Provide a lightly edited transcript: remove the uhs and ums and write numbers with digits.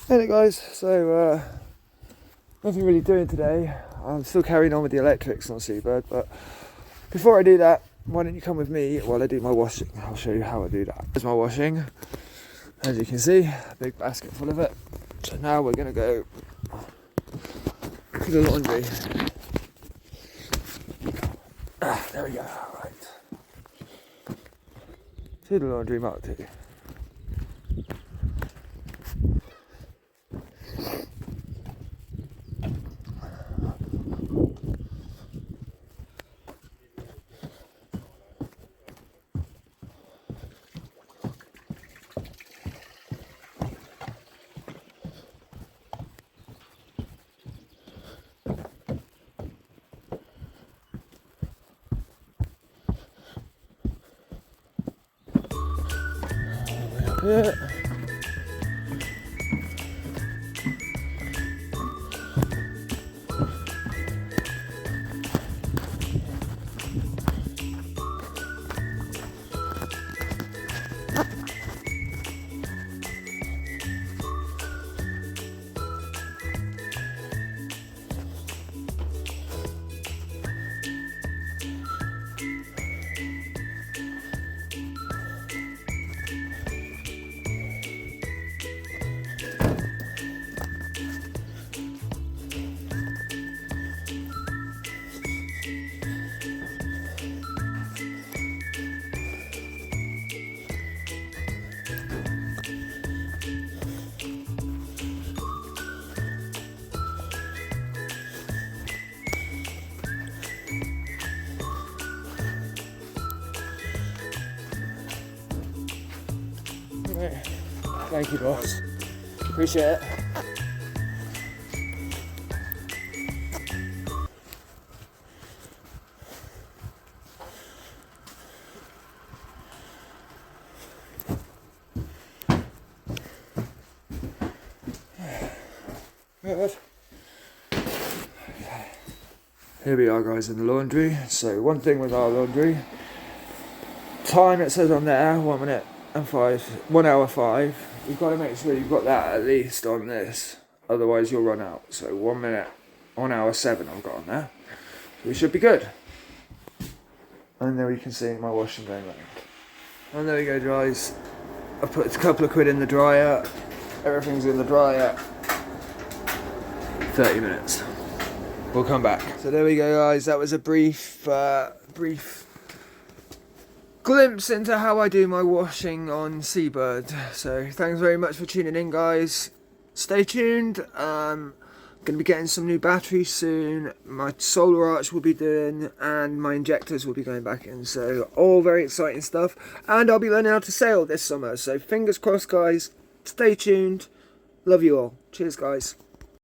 Hey guys, so nothing really doing today. I'm still carrying on with the electrics on Seabird, but before I do that, why don't you come with me while I do my washing? I'll show you how I do that. Here's my washing. As you can see, a big basket full of it. So now we're going to go to the laundry. There we go, right. To the laundry Mark 2. Yeah. Thank you, boss. Appreciate it. Good. Here we are, guys, in the laundry. So one thing with our laundry, time it says on there, 1 minute and 1 hour 5. You've got to make sure you've got that at least on this, otherwise you'll run out. So 1 minute, 1 hour 7 I've got on there. So we should be good. And there you can see my washing going around. And there we go, guys. I've put a couple of quid in the dryer. Everything's in the dryer. 30 minutes. We'll come back. So there we go, guys. That was a brief glimpse into how I do my washing on Seabird. So thanks very much for tuning in, guys. Stay tuned. Going to be getting some new batteries soon. My solar arch will be doing, and my injectors will be going back in. So all very exciting stuff. And I'll be learning how to sail this summer. So fingers crossed, guys. Stay tuned. Love you all. Cheers, guys.